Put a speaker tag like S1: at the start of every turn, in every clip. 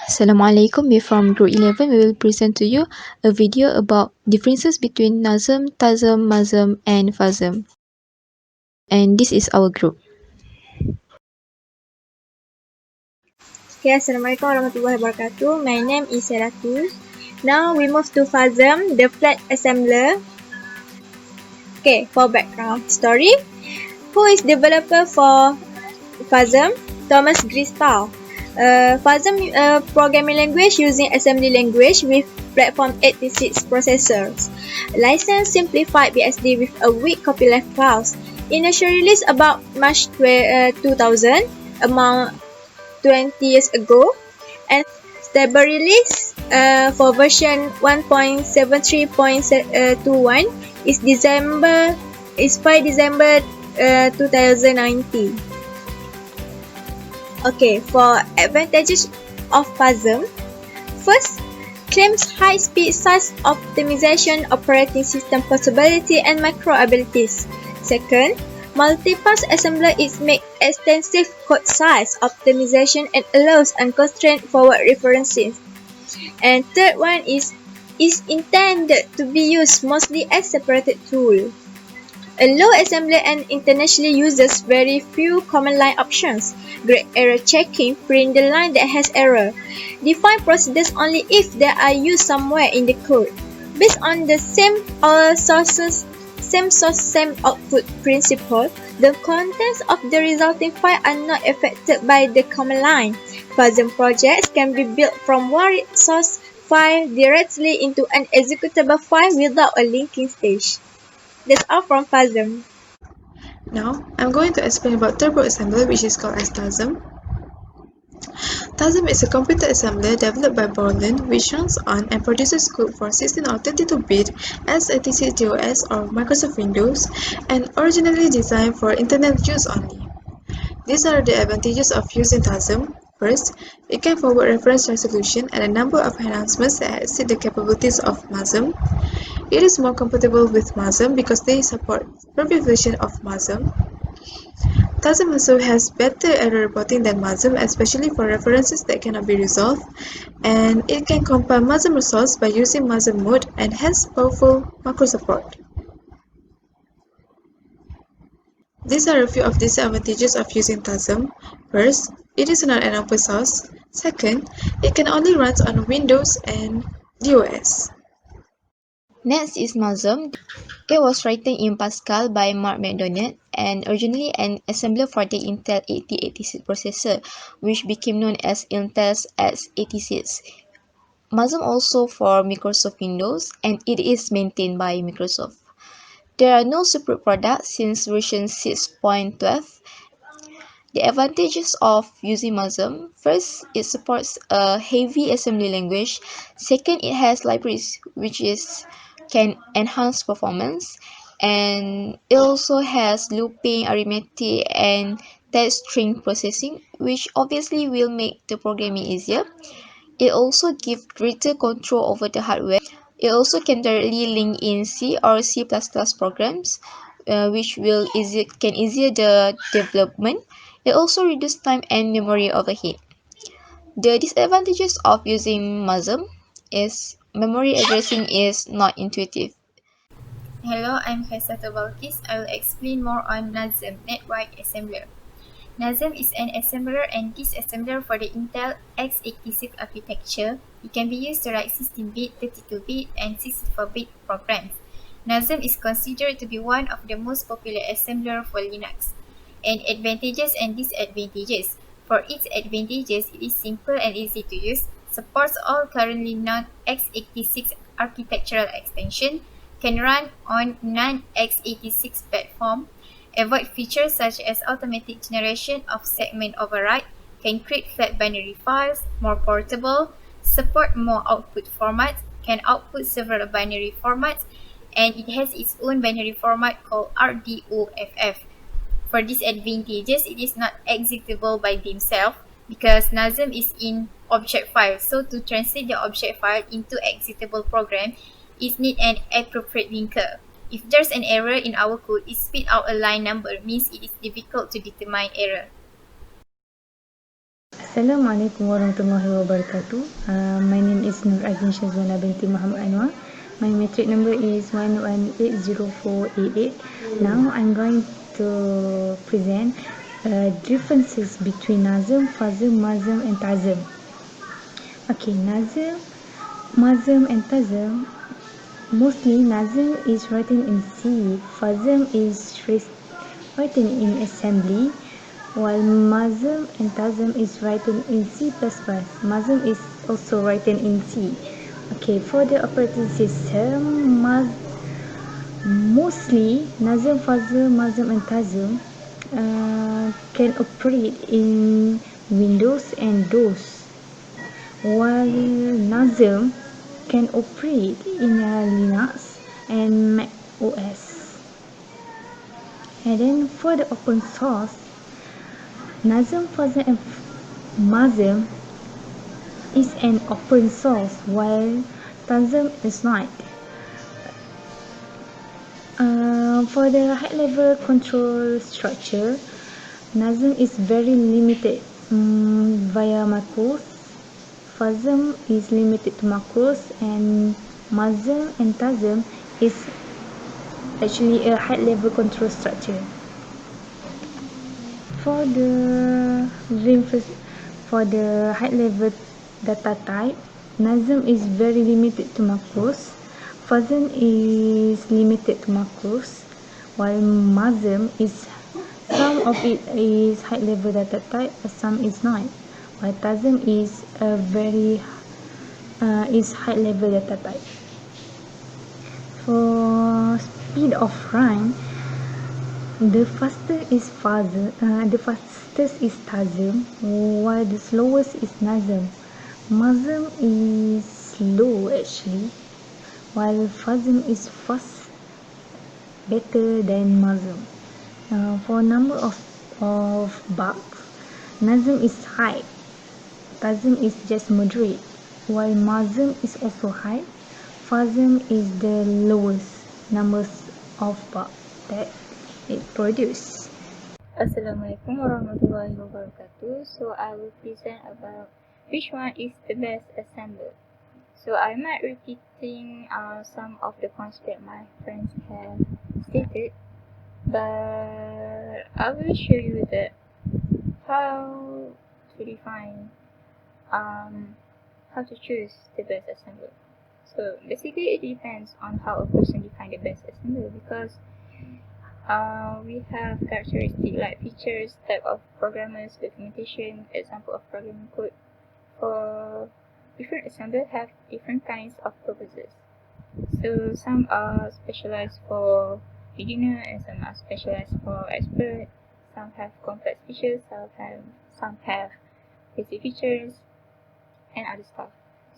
S1: Assalamualaikum, we're from Group 11. We will present to you a video about differences between NASM, TASM, MASM and FASM. And this is our group.
S2: Okay, Assalamualaikum warahmatullahi wabarakatuh. My name is Seratus. Now we move to FASM, the flat assembler. Okay, for background story. Who is developer for FASM? Thomas Gristall. FASM programming language using assembly language with platform 86 processors. Licensed simplified BSD with a weak copyleft clause. Initial release about March 2000, among 20 years ago, and stable release for version 1.73.21 is by December 2019. Okay, for advantages of FASM. First, claims high-speed SAS optimization, operating system portability, and macro abilities. Second, multipass assembler is make extensive code size optimization and allows unconstrained forward references. And third one is intended to be used mostly as separated tool. Allow assembler and internationally uses very few command line options. Great error checking, print the line that has error. Define procedures only if they are used somewhere in the code. Based on the same source, same output principle, the contents of the resulting file are not affected by the command line. FASM projects can be built from one source file directly into an executable file without a linking stage. That's all from FASM.
S3: Now, I'm going to explain about turbo assembler, which is called as TASM. TASM is a computer assembler developed by Borland, which runs on and produces code for 16 or 32-bit x86 DOS or Microsoft Windows, and originally designed for internet use only. These are the advantages of using TASM. First, it can forward reference resolution and a number of enhancements that exceed the capabilities of MASM. It is more compatible with MASM because they support previous version of MASM. TASM also has better error reporting than MASM, especially for references that cannot be resolved, and it can compile MASM results by using MASM mode and has powerful macro support. These are a few of the disadvantages of using TASM. First, it is not an open source. Second, it can only run on Windows and DOS.
S1: Next is MASM. It was written in Pascal by Mark McDonald and originally an assembler for the Intel 8086 processor, which became known as Intel's x86. MASM also for Microsoft Windows, and it is maintained by Microsoft. There are no separate products since version 6.12. The advantages of using MASM: first, it supports a heavy assembly language. Second, it has libraries which can enhance performance, and it also has looping, arithmetic, and text string processing, which obviously will make the programming easier. It also gives greater control over the hardware. It also can directly link in C or C++ programs, which can easier the development. It also reduces time and memory overhead. The disadvantages of using MASM is memory addressing is not intuitive.
S4: Hello, I'm Haisato Balkis. I will explain more on NASM, Network Assembler. NASM is an assembler and disassembler for the Intel x86 architecture. It can be used to write 16-bit, 32-bit, and 64-bit programs. NASM is considered to be one of the most popular assembler for Linux. And advantages and disadvantages. For its advantages, it is simple and easy to use, supports all currently non-x86 architectural extension, can run on non-x86 platform, avoid features such as automatic generation of segment override, can create flat binary files, more portable, support more output formats, can output several binary formats, and it has its own binary format called RDOFF. For disadvantages, it is not executable by themselves because NASM is in object file. So to translate the object file into executable program, it needs an appropriate linker. If there's an error in our code, it spit out a line number, means it is difficult to determine error.
S5: Assalamualaikum warahmatullahi wabarakatuh. My name is Nur Azin Shazwana binti Muhammad Anwar. My metric number is 11804888. Now I'm going to present differences between NASM, FASM, MASM and TASM. Okay, NASM, MASM and TASM. Mostly NASM is written in C, FASM is written in assembly, while MASM and TASM is written in C++. MASM is also written in C. Okay, for the operating system, mostly NASM, FASM, MASM and TASM can operate in Windows and DOS, while NASM can operate in Linux and Mac OS. And then for the open source, NASM, FASM and MASM is an open source, while TASM is not. For the high-level control structure, NASM is very limited via macros. FASM is limited to macros, and MASM and TASM is actually a high-level control structure. For the high-level data type, NASM is very limited to macros. FASM is limited to macros, while MASM is some of it is high-level data type, some is not. While TASM is is high-level data type. For speed of run, the fastest is TASM, while the slowest is NASM. MASM is slow actually, while FASM is fast, better than MASM. For number of bugs, NASM is high, TASM is just moderate, while MASM is also high. FASM is the lowest numbers of bugs that it produces.
S4: Assalamualaikum warahmatullahi wabarakatuh. So I will present about which one is the best assembler. So I might repeating some of the concepts that my friends have stated, but I will show you that how to define how to choose the best assembler. So basically it depends on how a person define the best assembler, because we have characteristics like features, type of programmers, documentation, example of programming code. For different assemblers have different kinds of purposes. So some are specialized for beginner and some are specialized for expert. Some have complex features, some have basic features and other stuff.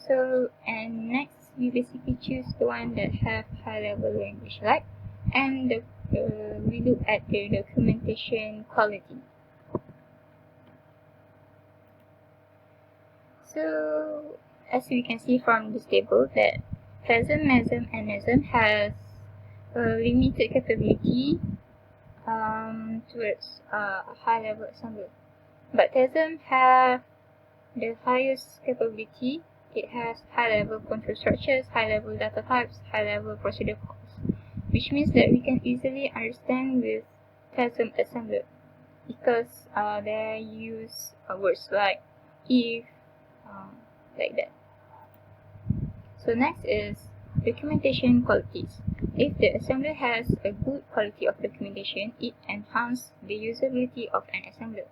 S4: So and next we basically choose the one that have high level language like, and we look at the documentation quality. So as we can see from this table that FASM, MASM and NASM has limited capability towards a high level assembly, but TASM have the highest capability. It has high level control structures, high level data types, high level procedure calls, which means that we can easily understand with TASM assembler because they use words like if, like that. So next is documentation qualities. If the assembler has a good quality of documentation, it enhances the usability of an assembler.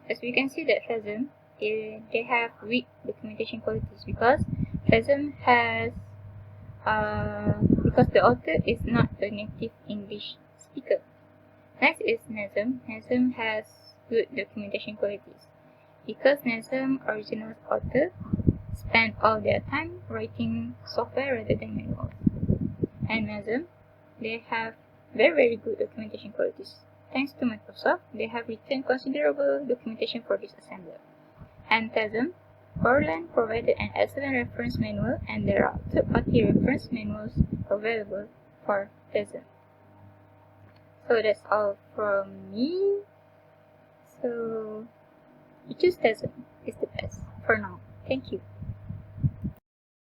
S4: As we can see that FASM, they have weak documentation qualities because FASM has because the author is not a native English speaker. Next is NASM. NASM has good documentation qualities because NASM original author spend all their time writing software rather than manuals. And MASM, they have very good documentation qualities. Thanks to Microsoft, they have written considerable documentation for this assembler. And TASM, Borland provided an excellent reference manual, and there are third-party reference manuals available for TASM. So that's all from me. So you choose TASM.
S6: is the best for now. Thank you.